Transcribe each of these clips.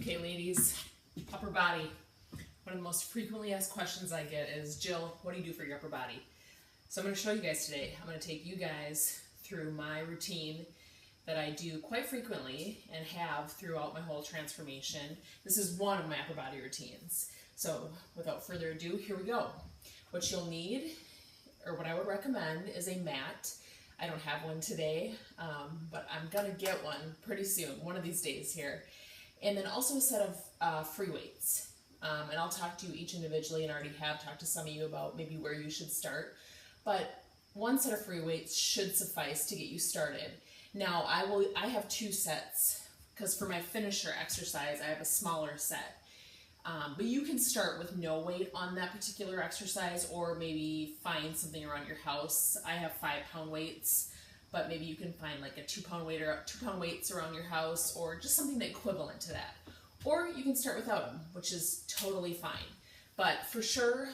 Okay, ladies, upper body. One of the most frequently asked questions I get is, Jill, what do you do for your upper body? So I'm going to show you guys today. I'm going to take you guys through my routine that I do quite frequently and have throughout my whole transformation. This is one of my upper body routines. So without further ado, here we go. What you'll need, or what I would recommend, is a mat. I don't have one today, but I'm going to get one pretty soon, one of these days here. And then also a set of free weights. And I'll talk to you each individually, and I already have talked to some of you about maybe where you should start. But one set of free weights should suffice to get you started. Now, I have two sets, because for my finisher exercise, I have a smaller set. But you can start with no weight on that particular exercise, or maybe find something around your house. I have 5-pound weights, but maybe you can find like a 2-pound weight or 2-pound weights around your house, or just something equivalent to that. Or you can start without them, which is totally fine. But for sure,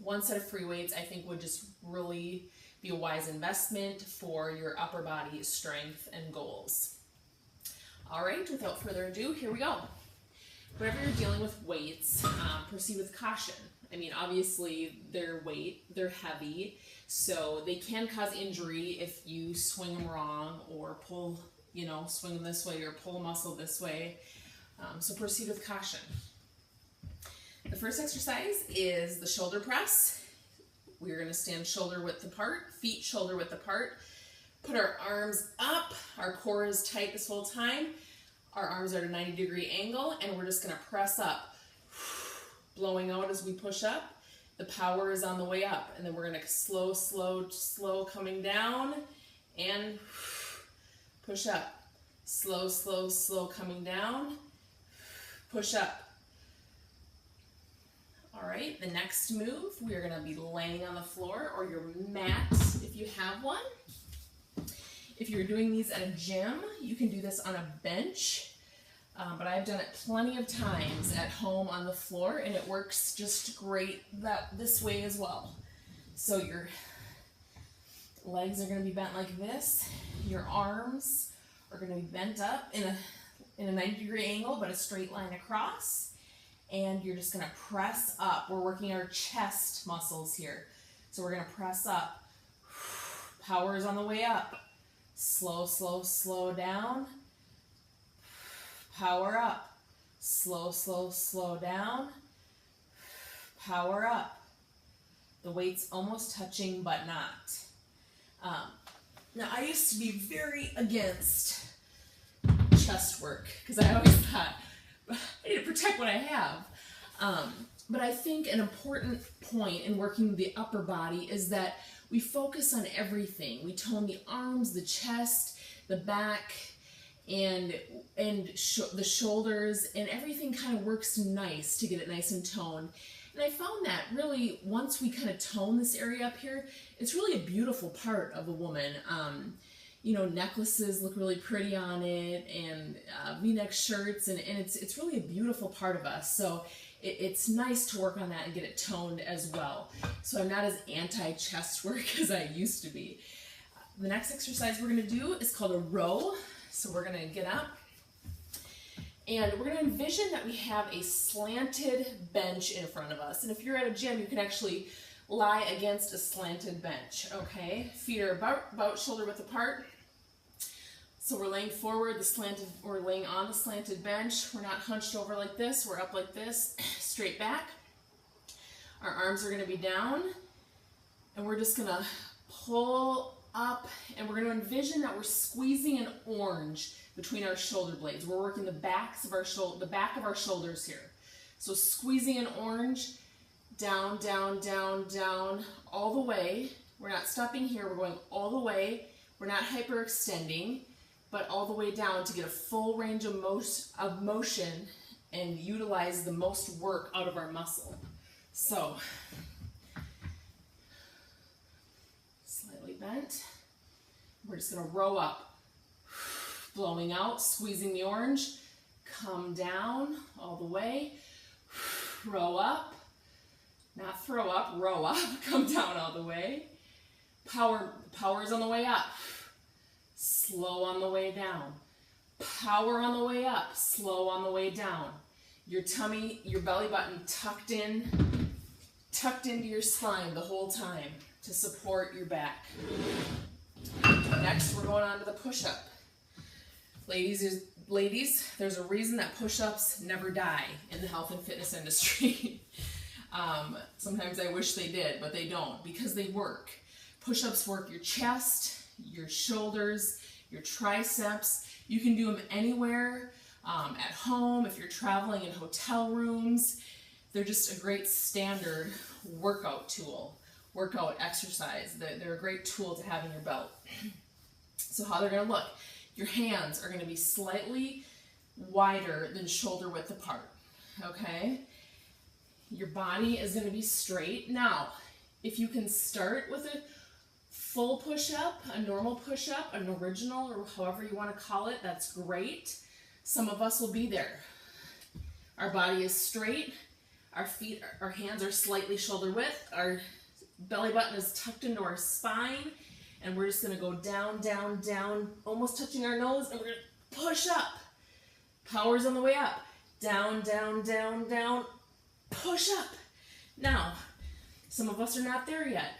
one set of free weights I think would just really be a wise investment for your upper body strength and goals. All right, without further ado, here we go. Whenever you're dealing with weights, proceed with caution. I mean, obviously, they're weight, they're heavy, so they can cause injury if you swing them wrong or pull, swing them this way or pull a muscle this way. So proceed with caution. The first exercise is the shoulder press. We're going to stand shoulder width apart, feet shoulder width apart. Put our arms up. Our core is tight this whole time. Our arms are at a 90-degree angle, and we're just going to press up, blowing out as we push up. The power is on the way up, and then we're going to slow coming down, and push up. Slow coming down, push up. All right, the next move, we are going to be laying on the floor or your mat if you have one. If you're doing these at a gym, you can do this on a bench, but I've done it plenty of times at home on the floor, and it works just great this way as well. So your legs are going to be bent like this. Your arms are going to be bent up in a 90-degree angle, but a straight line across. And you're just going to press up. We're working our chest muscles here. So we're going to press up. Power is on the way up. Slow down. Power up. Slow down. Power up. The weight's almost touching, but not. Now, I used to be very against chest work because I always thought, I need to protect what I have. But I think an important point in working the upper body is that we focus on everything. We tone the arms, the chest, the back, and the shoulders, and everything kind of works nice to get it nice and toned. And I found that really, once we kind of tone this area up here, it's really a beautiful part of a woman. Necklaces look really pretty on it, and V-neck shirts, and it's really a beautiful part of us. So it's nice to work on that and get it toned as well. So I'm not as anti-chest work as I used to be. The next exercise we're going to do is called a row. So we're going to get up, and we're going to envision that we have a slanted bench in front of us. And if you're at a gym, you can actually lie against a slanted bench, okay? Feet are about shoulder width apart. So we're laying forward, we're laying on the slanted bench. We're not hunched over like this, we're up like this, straight back. Our arms are gonna be down, and we're just gonna pull up, and we're gonna envision that we're squeezing an orange between our shoulder blades. We're working the back of our shoulders here. So squeezing an orange, down, all the way. We're not stopping here, we're going all the way. We're not hyperextending, but all the way down to get a full range of motion and utilize the most work out of our muscle. So, slightly bent. We're just gonna row up, blowing out, squeezing the orange, come down all the way, row up, not throw up, row up, come down all the way. Power's on the way up, slow on the way down. Power on the way up, slow on the way down. Your tummy, your belly button tucked into your spine the whole time to support your back. Next, we're going on to the push-up. Ladies, there's a reason that push-ups never die in the health and fitness industry. Sometimes I wish they did, but they don't, because they work. Push-ups work your chest, your shoulders, your triceps. You can do them anywhere, at home, if you're traveling in hotel rooms. They're just a great standard workout tool, workout exercise. They're a great tool to have in your belt. So how they're going to look, your hands are going to be slightly wider than shoulder width apart, okay? Your body is going to be straight. Now, if you can start with a full push-up, a normal push-up, an original, or however you want to call it, that's great. Some of us will be there. Our body is straight, our feet, our hands are slightly shoulder width, our belly button is tucked into our spine, and we're just going to go down, down, down, almost touching our nose, and we're going to push up. Power's on the way up. Down, down, down, down, push up. Now, some of us are not there yet.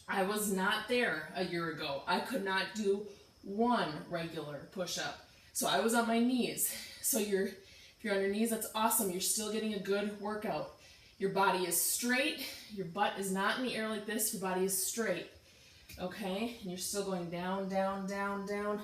I was not there a year ago. I could not do one regular push-up. So I was on my knees. So if you're on your knees, that's awesome. You're still getting a good workout. Your body is straight. Your butt is not in the air like this. Your body is straight. Okay? And you're still going down, down, down, down.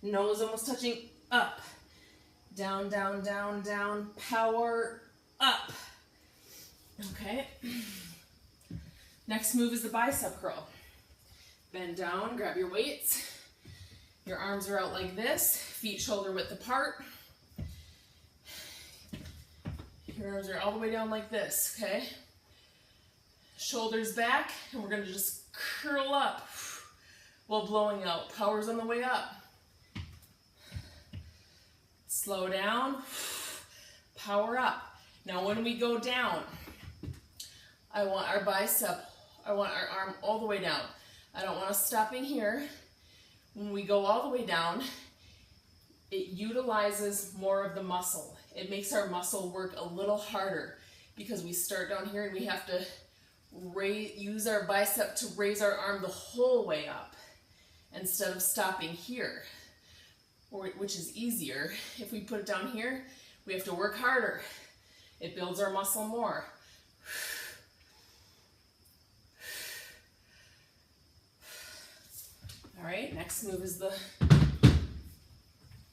Nose almost touching up. Down, down, down, down. Power up. Okay? Next move is the bicep curl. Bend down, grab your weights. Your arms are out like this, feet shoulder width apart. Your arms are all the way down like this, okay? Shoulders back, and we're gonna just curl up while blowing out. Power's on the way up. Slow down, power up. Now when we go down, I want our arm all the way down. I don't want us stopping here. When we go all the way down, it utilizes more of the muscle. It makes our muscle work a little harder because we start down here and we have to use our bicep to raise our arm the whole way up instead of stopping here, which is easier. If we put it down here, we have to work harder. It builds our muscle more. All right, next move is the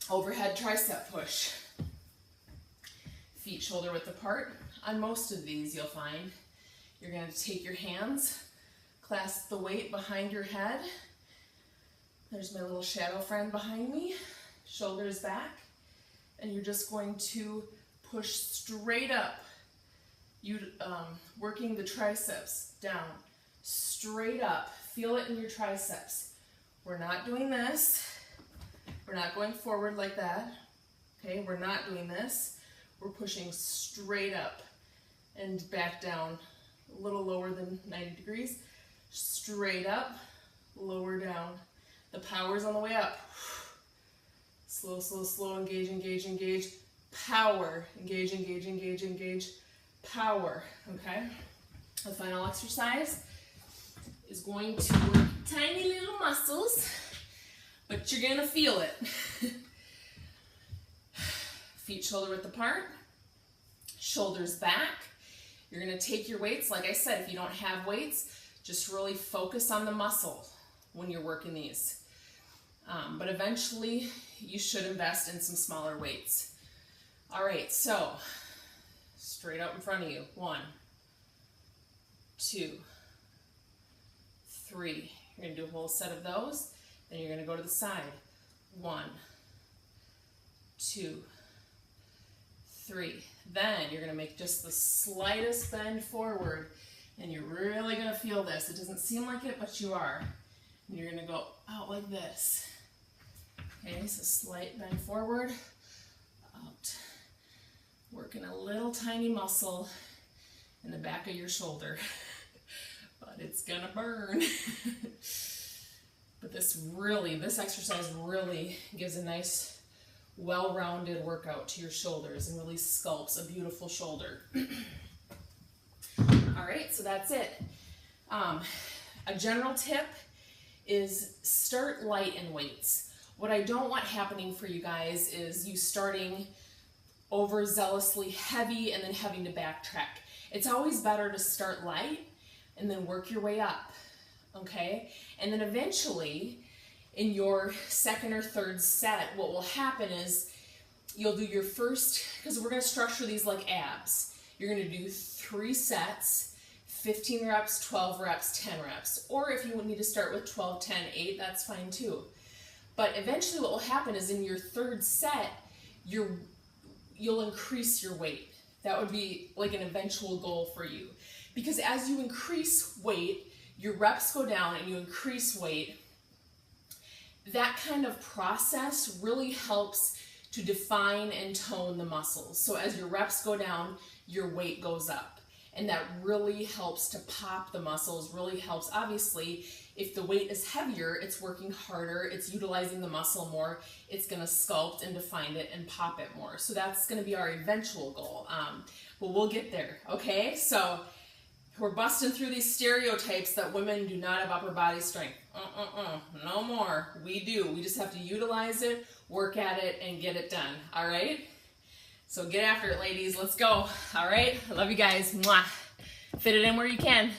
overhead tricep push. Feet shoulder width apart. On most of these, you'll find you're going to take your hands, clasp the weight behind your head. There's my little shadow friend behind me. Shoulders back. And you're just going to push straight up. Working the triceps down. Straight up. Feel it in your triceps. We're not doing this. We're not going forward like that. Okay, we're not doing this. We're pushing straight up and back down, a little lower than 90 degrees. Straight up, lower down. The power's on the way up. Slow, slow, slow, engage, engage, engage. Power, engage, engage, engage, engage. Power, okay? The final exercise is going to work tiny little muscles, but you're gonna feel it. Feet shoulder width apart, shoulders back. You're gonna take your weights. Like I said, if you don't have weights, just really focus on the muscle when you're working these. But eventually, you should invest in some smaller weights. All right, so straight out in front of you. 1, 2, 3. You're going to do a whole set of those. Then you're going to go to the side. 1, 2, 3. Then you're going to make just the slightest bend forward. And you're really going to feel this. It doesn't seem like it, but you are. And you're going to go out like this. Okay, so slight bend forward, out. Working a little tiny muscle in the back of your shoulder. But it's gonna burn. But this exercise really gives a nice well-rounded workout to your shoulders and really sculpts a beautiful shoulder. All right, so that's it. A general tip is start light in weights. What I don't want happening for you guys is you starting overzealously heavy and then having to backtrack. It's always better to start light and then work your way up, okay? And then eventually, in your second or third set, what will happen is you'll do your first, because we're gonna structure these like abs. You're gonna do 3 sets, 15 reps, 12 reps, 10 reps. Or if you need to start with 12, 10, 8, that's fine too. But eventually what will happen is in your third set, you'll increase your weight. That would be like an eventual goal for you. Because as you increase weight, your reps go down and you increase weight. That kind of process really helps to define and tone the muscles. So as your reps go down, your weight goes up. And that really helps to pop the muscles, really helps. Obviously, if the weight is heavier, it's working harder, it's utilizing the muscle more, it's gonna sculpt and define it and pop it more. So that's gonna be our eventual goal. But we'll get there, okay? So we're busting through these stereotypes that women do not have upper body strength. No more, we do. We just have to utilize it, work at it, and get it done, all right? So get after it, ladies. Let's go. All right? I love you guys. Mwah. Fit it in where you can.